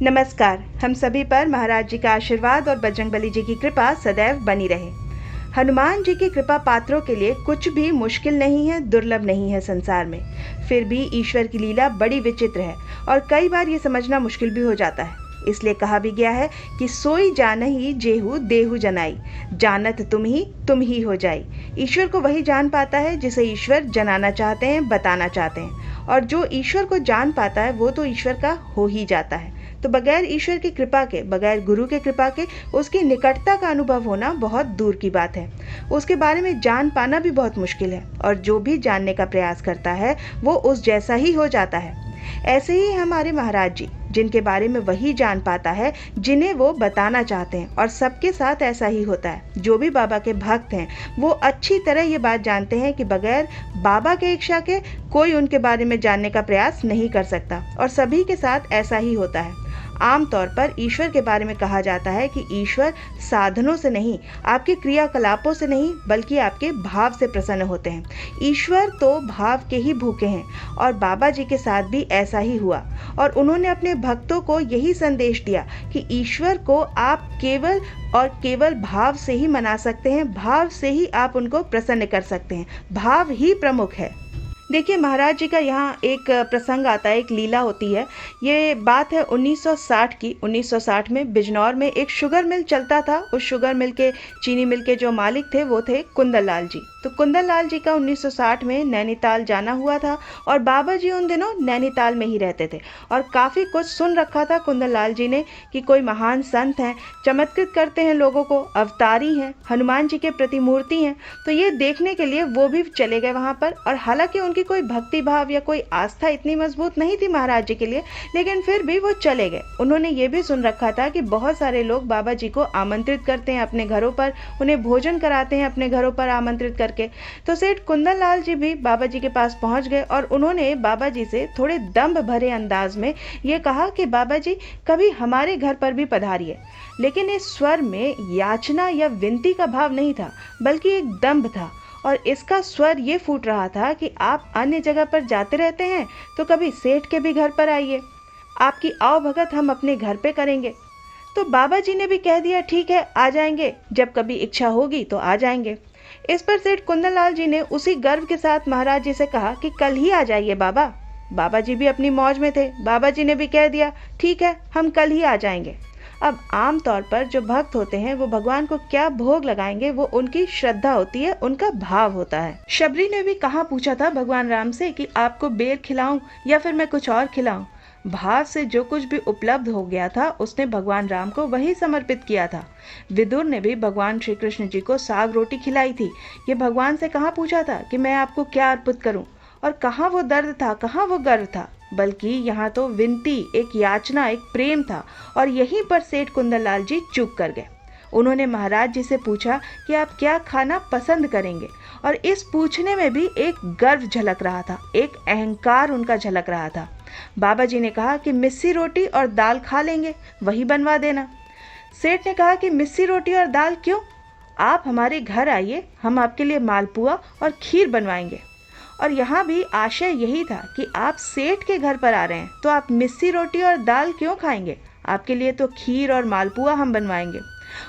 नमस्कार। हम सभी पर महाराज जी का आशीर्वाद और बजरंगबली जी की कृपा सदैव बनी रहे। हनुमान जी की कृपा पात्रों के लिए कुछ भी मुश्किल नहीं है, दुर्लभ नहीं है संसार में। फिर भी ईश्वर की लीला बड़ी विचित्र है और कई बार ये समझना मुश्किल भी हो जाता है। इसलिए कहा भी गया है कि सोई जानहि जेहु देहु जनाई, जानत तुम ही हो जाई। ईश्वर को वही जान पाता है जिसे ईश्वर जनाना चाहते हैं, बताना चाहते हैं, और जो ईश्वर को जान पाता है वो तो ईश्वर का हो ही जाता है। तो बगैर ईश्वर की कृपा के, बगैर गुरु के कृपा के उसकी निकटता का अनुभव होना बहुत दूर की बात है। उसके बारे में जान पाना भी बहुत मुश्किल है, और जो भी जानने का प्रयास करता है वो उस जैसा ही हो जाता है। ऐसे ही हमारे महाराज जी, जिनके बारे में वही जान पाता है जिन्हें वो बताना चाहते हैं, और सबके साथ ऐसा ही होता है। जो भी बाबा के भक्त हैं वो अच्छी तरह ये बात जानते हैं कि बगैर बाबा के इच्छा के कोई उनके बारे में जानने का प्रयास नहीं कर सकता, और सभी के साथ ऐसा ही होता है। आमतौर पर ईश्वर के बारे में कहा जाता है कि ईश्वर साधनों से नहीं, आपके क्रियाकलापों से नहीं, बल्कि आपके भाव से प्रसन्न होते हैं। ईश्वर तो भाव के ही भूखे हैं, और बाबा जी के साथ भी ऐसा ही हुआ। और उन्होंने अपने भक्तों को यही संदेश दिया कि ईश्वर को आप केवल और केवल भाव से ही मना सकते हैं, भाव से ही आप उनको प्रसन्न कर सकते हैं। भाव ही प्रमुख है। देखिए, महाराज जी का यहाँ एक प्रसंग आता है, एक लीला होती है। ये बात है 1960 की। 1960 में बिजनौर में एक शुगर मिल चलता था। उस शुगर मिल के, चीनी मिल के जो मालिक थे वो थे कुंदन लाल जी। तो कुंदन लाल जी का 1960 में नैनीताल जाना हुआ था, और बाबा जी उन दिनों नैनीताल में ही रहते थे। और काफ़ी कुछ सुन रखा था कुंदन लाल जी ने कि कोई महान संत हैं, चमत्कृत करते हैं लोगों को, अवतारी हैं, हनुमान जी के प्रतिमूर्ति हैं। तो ये देखने के लिए वो भी चले गए वहाँ पर। और हालांकि उनकी कोई भक्ति भाव या कोई आस्था इतनी मजबूत नहीं थी महाराज जी के लिए, लेकिन फिर भी वो चले गए। उन्होंने ये भी सुन रखा था कि बहुत सारे लोग बाबा जी को आमंत्रित करते हैं अपने घरों पर, उन्हें भोजन कराते हैं अपने घरों पर आमंत्रित करके। तो सेठ कुंदन लाल जी भी बाबा जी के पास पहुंच गए, और उन्होंने बाबा जी से थोड़े दंभ भरे अंदाज में ये कहा कि बाबा जी कभी हमारे घर पर भी पधारिए। लेकिन इस स्वर में याचना या विनती का भाव नहीं था, बल्कि एक दंभ था। और इसका स्वर ये फूट रहा था कि आप अन्य जगह पर जाते रहते हैं, तो कभी सेठ के भी घर पर आइए, आपकी आओ भगत हम अपने घर पे करेंगे। तो बाबा जी ने भी कह दिया, ठीक है, आ जाएंगे, जब कभी इच्छा होगी तो आ जाएंगे। इस पर सेठ कुंदन लाल जी ने उसी गर्व के साथ महाराज जी से कहा कि कल ही आ जाइए बाबा। बाबा जी भी अपनी मौज में थे। बाबा जी ने भी कह दिया, ठीक है, हम कल ही आ जाएंगे। अब आम तौर पर जो भक्त होते हैं वो भगवान को क्या भोग लगाएंगे, वो उनकी श्रद्धा होती है, उनका भाव होता है। शबरी ने भी कहाँ पूछा था भगवान राम से कि आपको बेर खिलाऊं या फिर मैं कुछ और खिलाऊं। भाव से जो कुछ भी उपलब्ध हो गया था उसने भगवान राम को वही समर्पित किया था। विदुर ने भी भगवान श्री कृष्ण जी को साग रोटी खिलाई थी। ये भगवान से कहाँ पूछा था कि मैं आपको क्या अर्पित करूं, और कहाँ वो दर्द था, कहाँ वो गर्व था, बल्कि यहाँ तो विनती, एक याचना, एक प्रेम था। और यहीं पर सेठ कुंदन लाल जी चूक कर गए। उन्होंने महाराज जी से पूछा कि आप क्या खाना पसंद करेंगे, और इस पूछने में भी एक गर्व झलक रहा था, एक अहंकार उनका झलक रहा था। बाबा जी ने कहा कि मिस्सी रोटी और दाल खा लेंगे, वही बनवा देना। सेठ ने कहा कि मिस्सी रोटी और दाल क्यों, आप हमारे घर आइए, हम आपके लिए मालपुआ और खीर बनवाएंगे। और यहाँ भी आशय यही था कि आप सेठ के घर पर आ रहे हैं तो आप मिस्सी रोटी और दाल क्यों खाएंगे, आपके लिए तो खीर और मालपुआ हम बनवाएंगे।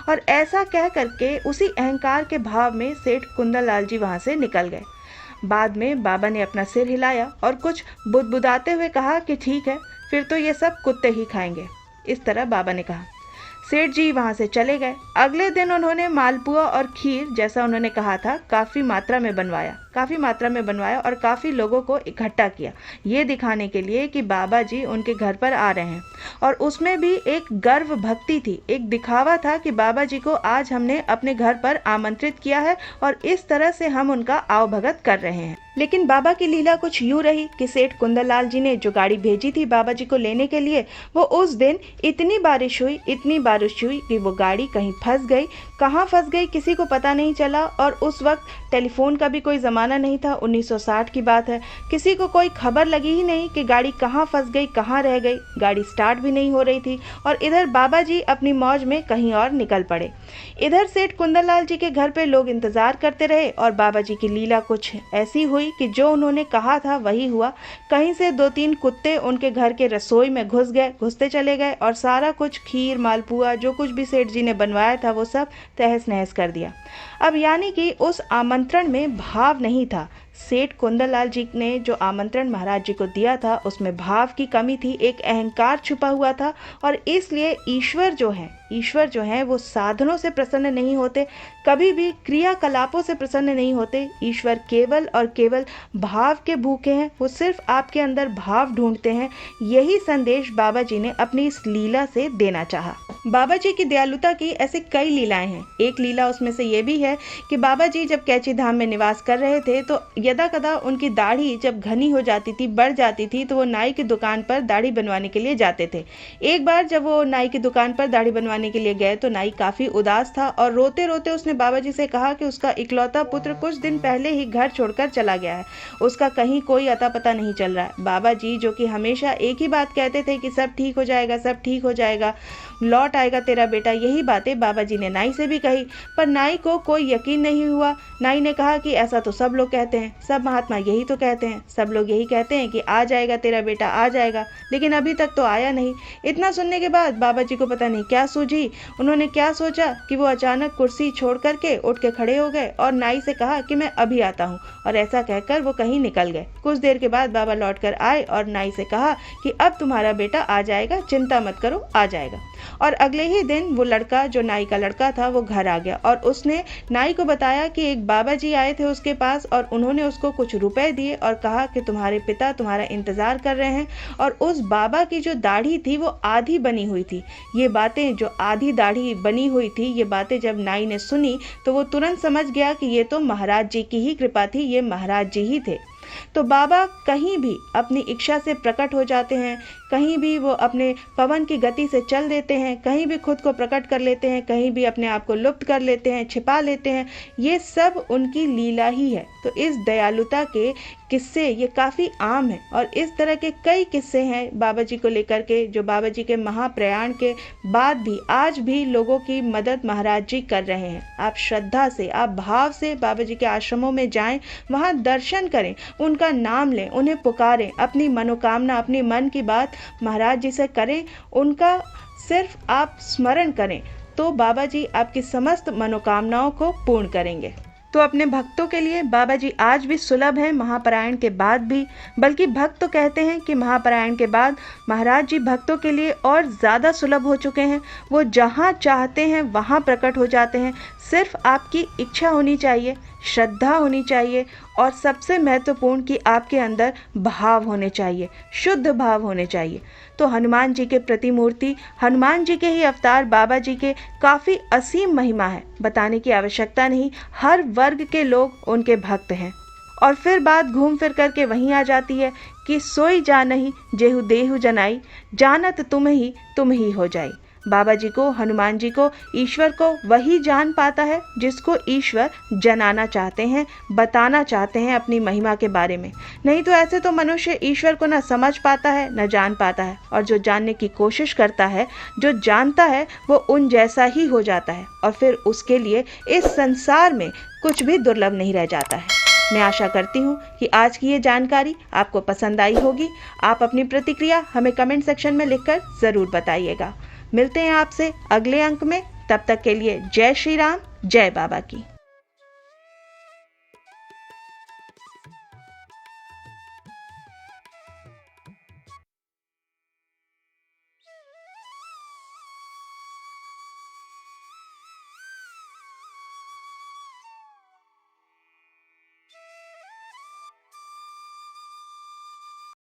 और ऐसा कह करके उसी अहंकार के भाव में सेठ कुंदन लाल जी वहाँ से निकल गए। बाद में बाबा ने अपना सिर हिलाया और कुछ बुदबुदाते हुए कहा कि ठीक है, फिर तो ये सब कुत्ते ही खाएंगे। इस तरह बाबा ने कहा। सेठ जी वहाँ से चले गए। अगले दिन उन्होंने मालपुआ और खीर, जैसा उन्होंने कहा था, काफ़ी मात्रा में बनवाया और काफ़ी लोगों को इकट्ठा किया, ये दिखाने के लिए कि बाबा जी उनके घर पर आ रहे हैं। और उसमें भी एक गर्व भक्ति थी, एक दिखावा था कि बाबा जी को आज हमने अपने घर पर आमंत्रित किया है और इस तरह से हम उनका आवभगत कर रहे हैं। लेकिन बाबा की लीला कुछ यूँ रही कि सेठ कुंदन लाल जी ने जो गाड़ी भेजी थी बाबा जी को लेने के लिए, वो उस दिन इतनी बारिश हुई कि वो गाड़ी कहीं फंस गई। कहाँ फंस गई किसी को पता नहीं चला। और उस वक्त टेलीफोन का भी कोई ज़माना नहीं था, 1960 की बात है। किसी को कोई खबर लगी ही नहीं कि गाड़ी कहाँ फंस गई, कहाँ रह गई। गाड़ी स्टार्ट भी नहीं हो रही थी, और इधर बाबा जी अपनी मौज में कहीं और निकल पड़े। इधर सेठ कुंदन लाल जी के घर पे लोग इंतज़ार करते रहे, और बाबा जी की लीला कुछ ऐसी हुई हुई कि जो उन्होंने कहा था वही हुआ। कहीं से 2-3 कुत्ते उनके घर के रसोई में घुस गए, घुसते चले गए और सारा कुछ खीर मालपुआ जो कुछ भी सेठ जी ने बनवाया था वो सब तहस नहस कर दिया। अब यानी कि उस आमंत्रण में भाव नहीं था। सेठ कुंदनलाल जी ने जो आमंत्रण महाराज जी को दिया था उसमें भाव की कमी थी, एक अहंकार छुपा हुआ था। और इसलिए ईश्वर जो है वो साधनों से प्रसन्न नहीं होते, कभी भी क्रियाकलापों से प्रसन्न नहीं होते। ईश्वर केवल और केवल भाव के भूखे हैं, वो सिर्फ आपके अंदर भाव ढूंढते हैं। यही संदेश बाबा जी ने अपनी इस लीला से देना चाहा। बाबा जी की दयालुता की ऐसे कई लीलाएं हैं। एक लीला उसमें से ये भी है कि बाबा जी जब कैची धाम में निवास कर रहे थे तो यदा कदा उनकी दाढ़ी जब घनी हो जाती थी, बढ़ जाती थी, तो वो नाई की दुकान पर दाढ़ी बनवाने के लिए जाते थे। एक बार जब वो नाई की दुकान पर दाढ़ी बनवाने के लिए गए तो नाई काफ़ी उदास था और रोते रोते उसने बाबा जी से कहा कि उसका इकलौता पुत्र कुछ दिन पहले ही घर छोड़कर चला गया है, उसका कहीं कोई अता पता नहीं चल रहा है। बाबा जी जो कि हमेशा एक ही बात कहते थे कि सब ठीक हो जाएगा, सब ठीक हो जाएगा, लौट आएगा तेरा बेटा, यही बातें बाबा जी ने नाई से भी कही, पर नाई को कोई यकीन नहीं हुआ। नाई ने कहा कि ऐसा तो सब लोग कहते हैं, सब महात्मा यही तो कहते हैं, सब लोग यही कहते हैं कि आ जाएगा तेरा बेटा, आ जाएगा, लेकिन अभी तक तो आया नहीं। इतना सुनने के बाद बाबा जी को पता नहीं क्या सूझी, उन्होंने क्या सोचा कि वो अचानक कुर्सी छोड़ करके उठ के खड़े हो गए और नाई से कहा कि मैं अभी आता हूँ, और ऐसा कहकर वो कहीं निकल गए। कुछ देर के बाद बाबा लौट कर आए और नाई से कहा कि अब तुम्हारा बेटा आ जाएगा, चिंता मत करो, आ जाएगा। और अगले ही दिन वो लड़का जो नाई का लड़का था वो घर आ गया और उसने नाई को बताया कि एक बाबा जी आए थे उसके पास और उन्होंने उसको कुछ रुपए दिए और कहा कि तुम्हारे पिता तुम्हारा इंतजार कर रहे हैं। और उस बाबा की जो दाढ़ी थी वो आधी बनी हुई थी। ये बातें, जो आधी दाढ़ी बनी हुई थी, ये बातें जब नाई ने सुनी तो वो तुरंत समझ गया कि ये तो महाराज जी की ही कृपा थी, ये महाराज जी ही थे। तो बाबा कहीं भी अपनी इच्छा से प्रकट हो जाते हैं, कहीं भी वो अपने पवन की गति से चल देते हैं, कहीं भी खुद को प्रकट कर लेते हैं, कहीं भी अपने आप को लुप्त कर लेते हैं, छिपा लेते हैं। ये सब उनकी लीला ही है। तो इस दयालुता के किस्से ये काफ़ी आम हैं और इस तरह के कई किस्से हैं बाबा जी को लेकर के, जो बाबा जी के महाप्रयाण के बाद भी आज भी लोगों की मदद महाराज जी कर रहे हैं। आप श्रद्धा से, आप भाव से बाबा जी के आश्रमों में जाएं, वहाँ दर्शन करें, उनका नाम लें, उन्हें पुकारें, अपनी मनोकामना, अपनी मन की बात महाराज जी से करें, उनका सिर्फ आप स्मरण करें तो बाबा जी आपकी समस्त मनोकामनाओं को पूर्ण करेंगे। तो अपने भक्तों के लिए बाबा जी आज भी सुलभ हैं, महापरायण के बाद भी। बल्कि भक्त तो कहते हैं कि महापरायण के बाद महाराज जी भक्तों के लिए और ज़्यादा सुलभ हो चुके हैं। वो जहाँ चाहते हैं वहाँ प्रकट हो जाते हैं। सिर्फ आपकी इच्छा होनी चाहिए, श्रद्धा होनी चाहिए और सबसे महत्वपूर्ण कि आपके अंदर भाव होने चाहिए, शुद्ध भाव होने चाहिए। तो हनुमान जी के प्रतिमूर्ति, हनुमान जी के ही अवतार बाबा जी के काफ़ी असीम महिमा है, बताने की आवश्यकता नहीं। हर वर्ग के लोग उनके भक्त हैं। और फिर बात घूम फिर करके वहीं आ जाती है कि सोई जानहि जेहु देहु जनाई, जानत तुम ही हो जाई। बाबा जी को, हनुमान जी को, ईश्वर को वही जान पाता है जिसको ईश्वर जनाना चाहते हैं, बताना चाहते हैं अपनी महिमा के बारे में। नहीं तो ऐसे तो मनुष्य ईश्वर को न समझ पाता है न जान पाता है, और जो जानने की कोशिश करता है, जो जानता है, वो उन जैसा ही हो जाता है और फिर उसके लिए इस संसार में कुछ भी दुर्लभ नहीं रह जाता है। मैं आशा करती हूँ कि आज की ये जानकारी आपको पसंद आई होगी। आप अपनी प्रतिक्रिया हमें कमेंट सेक्शन में लिखकर ज़रूर बताइएगा। मिलते हैं आपसे अगले अंक में, तब तक के लिए जय श्री राम, जय बाबा की।